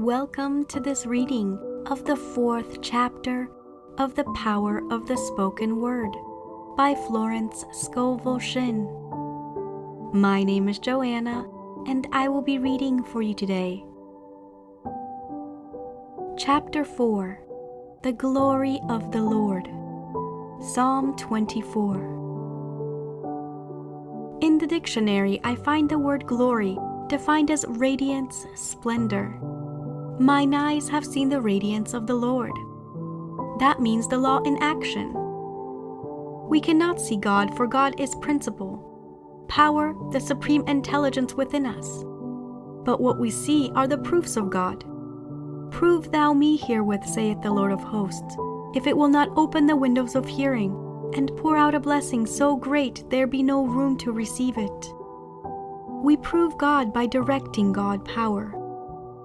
Welcome to this reading of the 4th chapter of The Power of the Spoken Word by Florence Scovel Shinn. My name is Joanna, and I will be reading for you today. Chapter 4, The Glory of the Lord, Psalm 24. In the dictionary, I find the word glory defined as radiance, splendor. Mine eyes have seen the radiance of the Lord. That means the law in action. We cannot see God, for God is principle, power, the supreme intelligence within us. But what we see are the proofs of God. Prove thou me herewith, saith the Lord of hosts, if it will not open the windows of hearing, and pour out a blessing so great there be no room to receive it. We prove God by directing God power,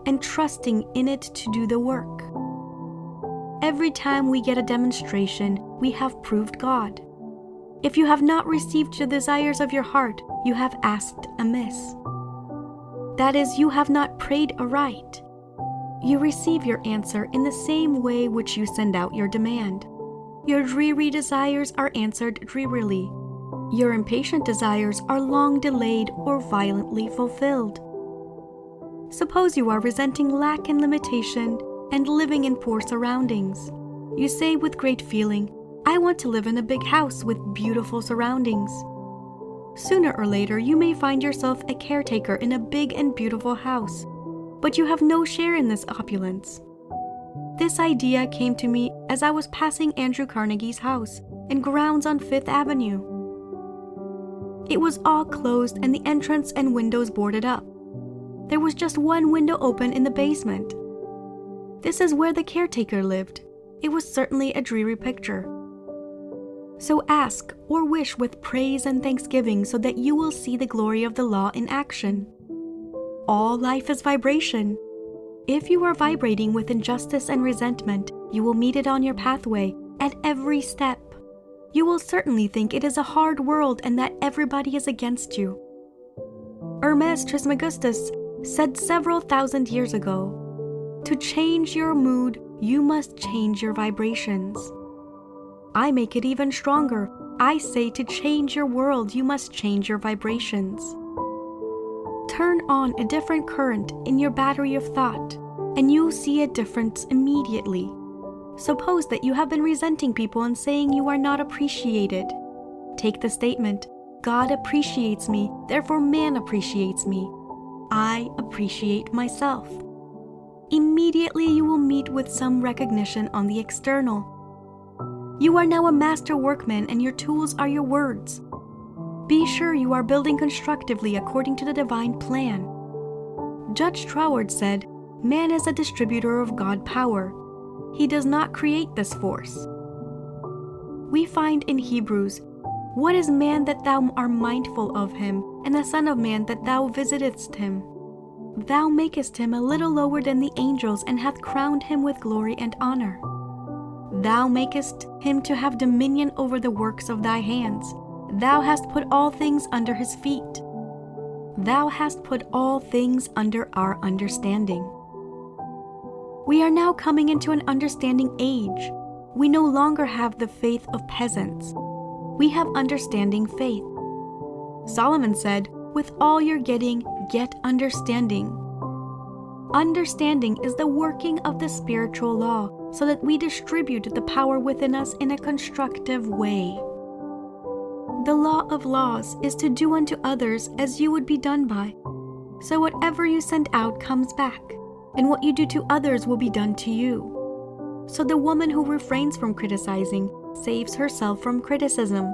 and trusting in it to do the work. Every time we get a demonstration, we have proved God. If you have not received the desires of your heart, you have asked amiss. That is, you have not prayed aright. You receive your answer in the same way which you send out your demand. Your dreary desires are answered drearily. Your impatient desires are long delayed or violently fulfilled. Suppose you are resenting lack and limitation and living in poor surroundings. You say with great feeling, I want to live in a big house with beautiful surroundings. Sooner or later, you may find yourself a caretaker in a big and beautiful house, but you have no share in this opulence. This idea came to me as I was passing Andrew Carnegie's house and grounds on 5th Avenue. It was all closed and the entrance and windows boarded up. There was just one window open in the basement. This is where the caretaker lived. It was certainly a dreary picture. So ask or wish with praise and thanksgiving so that you will see the glory of the law in action. All life is vibration. If you are vibrating with injustice and resentment, you will meet it on your pathway at every step. You will certainly think it is a hard world and that everybody is against you. Hermes Trismegistus said several thousand years ago, to change your mood, you must change your vibrations. I make it even stronger. I say to change your world, you must change your vibrations. Turn on a different current in your battery of thought, and you'll see a difference immediately. Suppose that you have been resenting people and saying you are not appreciated. Take the statement, God appreciates me, therefore man appreciates me. I appreciate myself. Immediately you will meet with some recognition on the external. You are now a master workman and your tools are your words. Be sure you are building constructively according to the divine plan. Judge Troward said, man is a distributor of God power. He does not create this force. We find in Hebrews, what is man that thou art mindful of him, and the Son of Man that thou visitest him? Thou makest him a little lower than the angels, and hath crowned him with glory and honor. Thou makest him to have dominion over the works of thy hands. Thou hast put all things under his feet. Thou hast put all things under our understanding. We are now coming into an understanding age. We no longer have the faith of peasants. We have understanding faith. Solomon said, with all you're getting, get understanding. Understanding is the working of the spiritual law so that we distribute the power within us in a constructive way. The law of laws is to do unto others as you would be done by. So whatever you send out comes back, and what you do to others will be done to you. So the woman who refrains from criticizing saves herself from criticism.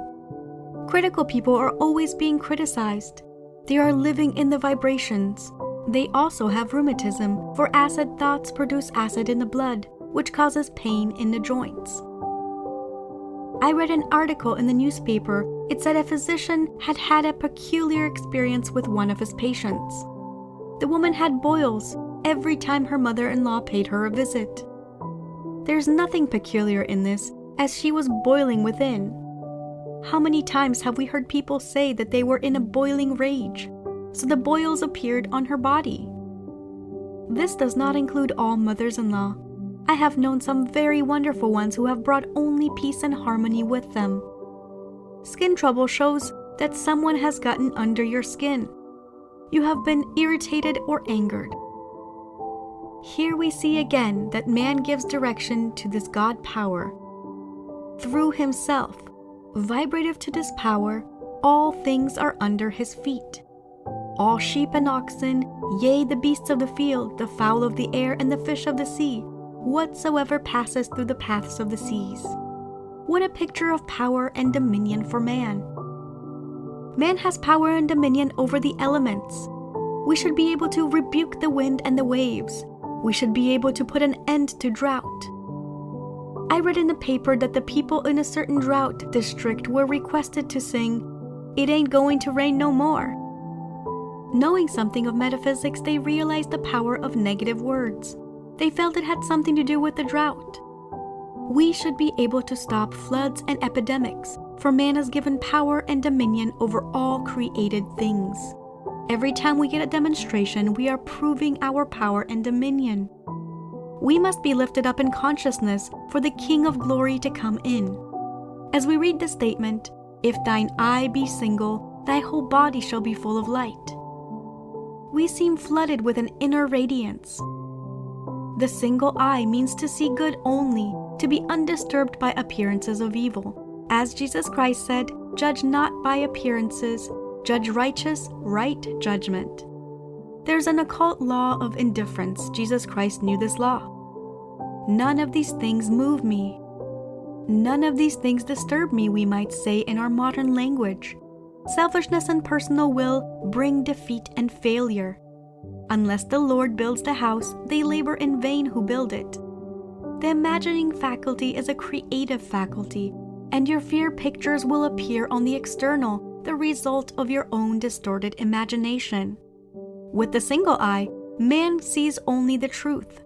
Critical people are always being criticized. They are living in the vibrations. They also have rheumatism, for acid thoughts produce acid in the blood, which causes pain in the joints. I read an article in the newspaper. It said a physician had had a peculiar experience with one of his patients. The woman had boils every time her mother-in-law paid her a visit. There's nothing peculiar in this, as she was boiling within. How many times have we heard people say that they were in a boiling rage, so the boils appeared on her body? This does not include all mothers-in-law. I have known some very wonderful ones who have brought only peace and harmony with them. Skin trouble shows that someone has gotten under your skin. You have been irritated or angered. Here we see again that man gives direction to this God power. Through himself, vibrative to this power, all things are under his feet. All sheep and oxen, yea, the beasts of the field, the fowl of the air, and the fish of the sea, whatsoever passes through the paths of the seas. What a picture of power and dominion for man. Man has power and dominion over the elements. We should be able to rebuke the wind and the waves. We should be able to put an end to drought. I read in the paper that the people in a certain drought district were requested to sing, "It ain't going to rain no more." Knowing something of metaphysics, they realized the power of negative words. They felt it had something to do with the drought. We should be able to stop floods and epidemics, for man is given power and dominion over all created things. Every time we get a demonstration, we are proving our power and dominion. We must be lifted up in consciousness for the King of Glory to come in. As we read the statement, "If thine eye be single, thy whole body shall be full of light," we seem flooded with an inner radiance. The single eye means to see good only, to be undisturbed by appearances of evil. As Jesus Christ said, "Judge not by appearances, judge righteous, right judgment." There's an occult law of indifference. Jesus Christ knew this law. None of these things move me. None of these things disturb me, we might say in our modern language. Selfishness and personal will bring defeat and failure. Unless the Lord builds the house, they labor in vain who build it. The imagining faculty is a creative faculty, and your fear pictures will appear on the external, the result of your own distorted imagination. With the single eye, man sees only the truth.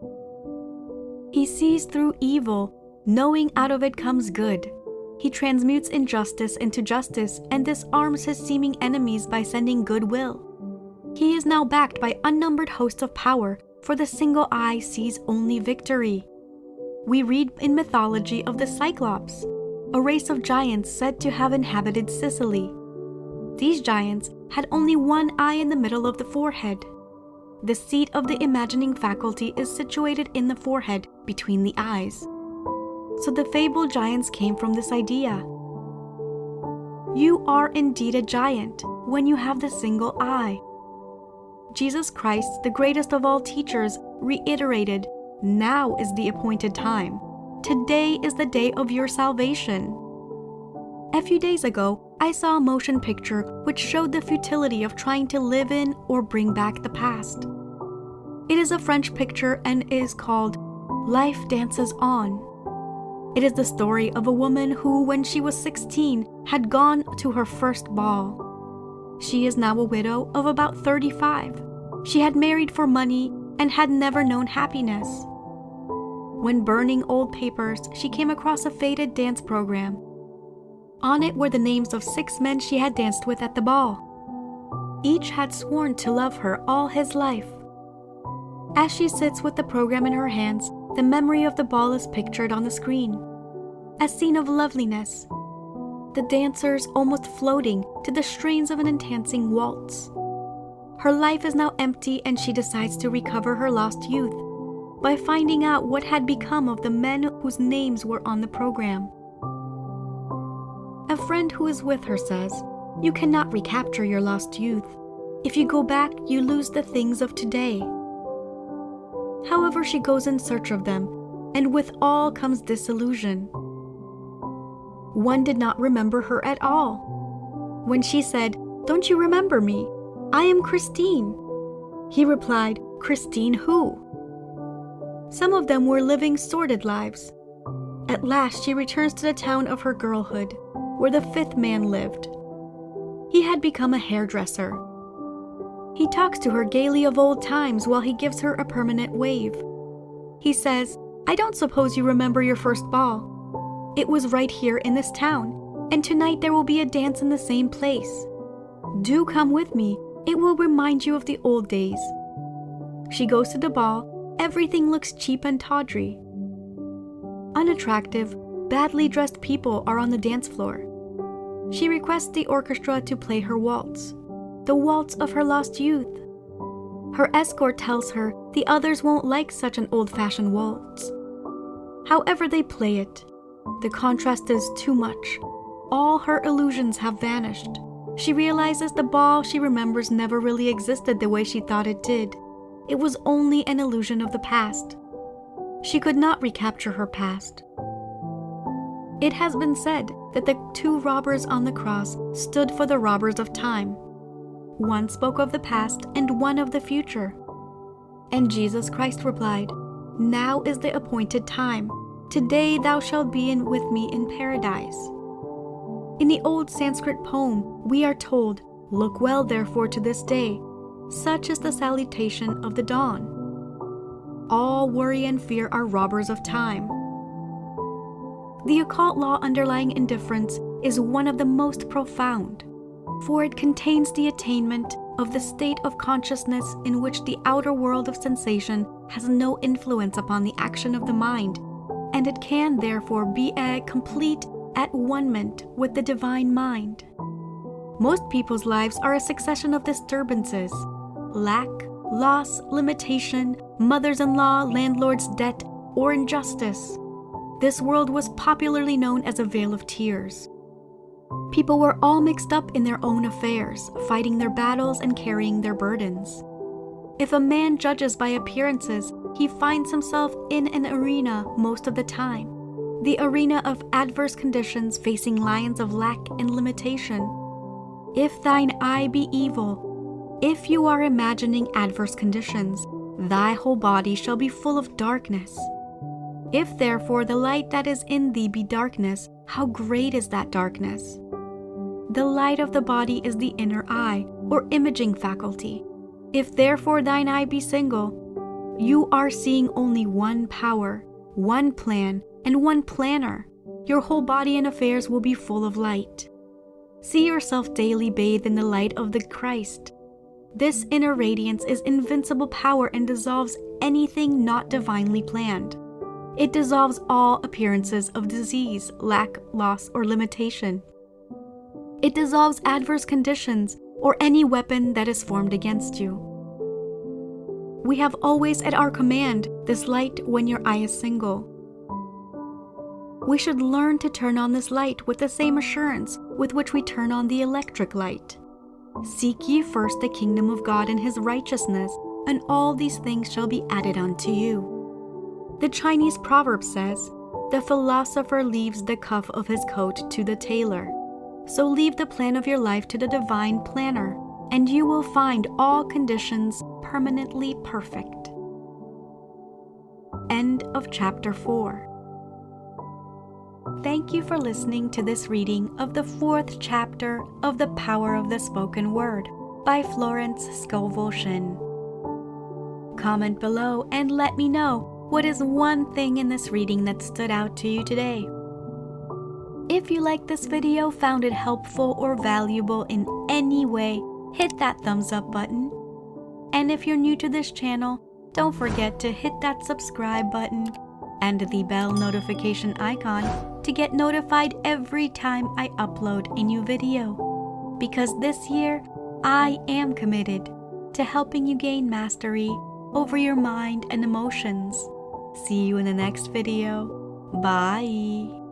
He sees through evil, knowing out of it comes good. He transmutes injustice into justice and disarms his seeming enemies by sending goodwill. He is now backed by unnumbered hosts of power, for the single eye sees only victory. We read in mythology of the Cyclops, a race of giants said to have inhabited Sicily. These giants had only one eye in the middle of the forehead. The seat of the imagining faculty is situated in the forehead between the eyes. So the fabled giants came from this idea. You are indeed a giant when you have the single eye. Jesus Christ, the greatest of all teachers, reiterated, "Now is the appointed time. Today is the day of your salvation." A few days ago, I saw a motion picture which showed the futility of trying to live in or bring back the past. It is a French picture and is called "Life Dances On." It is the story of a woman who, when she was 16, had gone to her first ball. She is now a widow of about 35. She had married for money and had never known happiness. When burning old papers, she came across a faded dance program. On it were the names of 6 men she had danced with at the ball. Each had sworn to love her all his life. As she sits with the program in her hands, the memory of the ball is pictured on the screen. A scene of loveliness. The dancers almost floating to the strains of an entrancing waltz. Her life is now empty and she decides to recover her lost youth by finding out what had become of the men whose names were on the program. A friend who is with her says, "You cannot recapture your lost youth. If you go back, you lose the things of today." However, she goes in search of them, and with all comes disillusion. One did not remember her at all. When she said, "Don't you remember me? I am Christine." He replied, "Christine who?" Some of them were living sordid lives. At last she returns to the town of her girlhood, where the 5th man lived. He had become a hairdresser. He talks to her gaily of old times while he gives her a permanent wave. He says, "I don't suppose you remember your first ball. It was right here in this town, and tonight there will be a dance in the same place. Do come with me, it will remind you of the old days." She goes to the ball. Everything looks cheap and tawdry. Unattractive, badly dressed people are on the dance floor. She requests the orchestra to play her waltz, the waltz of her lost youth. Her escort tells her the others won't like such an old-fashioned waltz. However they play it, the contrast is too much. All her illusions have vanished. She realizes the ball she remembers never really existed the way she thought it did. It was only an illusion of the past. She could not recapture her past. It has been said that the two robbers on the cross stood for the robbers of time. One spoke of the past and one of the future. And Jesus Christ replied, "Now is the appointed time. Today thou shalt be with me in paradise." In the old Sanskrit poem, we are told, "Look well therefore to this day. Such is the salutation of the dawn." All worry and fear are robbers of time. The occult law underlying indifference is one of the most profound, for it contains the attainment of the state of consciousness in which the outer world of sensation has no influence upon the action of the mind, and it can therefore be a complete at-one-ment with the divine mind. Most people's lives are a succession of disturbances: lack, loss, limitation, mothers-in-law, landlord's debt, or injustice. This world was popularly known as a vale of tears. People were all mixed up in their own affairs, fighting their battles and carrying their burdens. If a man judges by appearances, he finds himself in an arena most of the time, the arena of adverse conditions facing lions of lack and limitation. If thine eye be evil, if you are imagining adverse conditions, thy whole body shall be full of darkness. If therefore the light that is in thee be darkness, how great is that darkness? The light of the body is the inner eye, or imaging faculty. If therefore thine eye be single, you are seeing only one power, one plan, and one planner. Your whole body and affairs will be full of light. See yourself daily bathed in the light of the Christ. This inner radiance is invincible power and dissolves anything not divinely planned. It dissolves all appearances of disease, lack, loss, or limitation. It dissolves adverse conditions or any weapon that is formed against you. We have always at our command this light when your eye is single. We should learn to turn on this light with the same assurance with which we turn on the electric light. Seek ye first the kingdom of God and his righteousness, and all these things shall be added unto you. The Chinese proverb says, "The philosopher leaves the cuff of his coat to the tailor." So leave the plan of your life to the divine planner, and you will find all conditions permanently perfect. End of chapter 4. Thank you for listening to this reading of the 4th chapter of The Power of the Spoken Word by Florence Scovel Shinn. Comment below and let me know what is one thing in this reading that stood out to you today. If you liked this video, found it helpful or valuable in any way, hit that thumbs up button. And if you're new to this channel, don't forget to hit that subscribe button and the bell notification icon to get notified every time I upload a new video. Because this year, I am committed to helping you gain mastery over your mind and emotions. See you in the next video. Bye.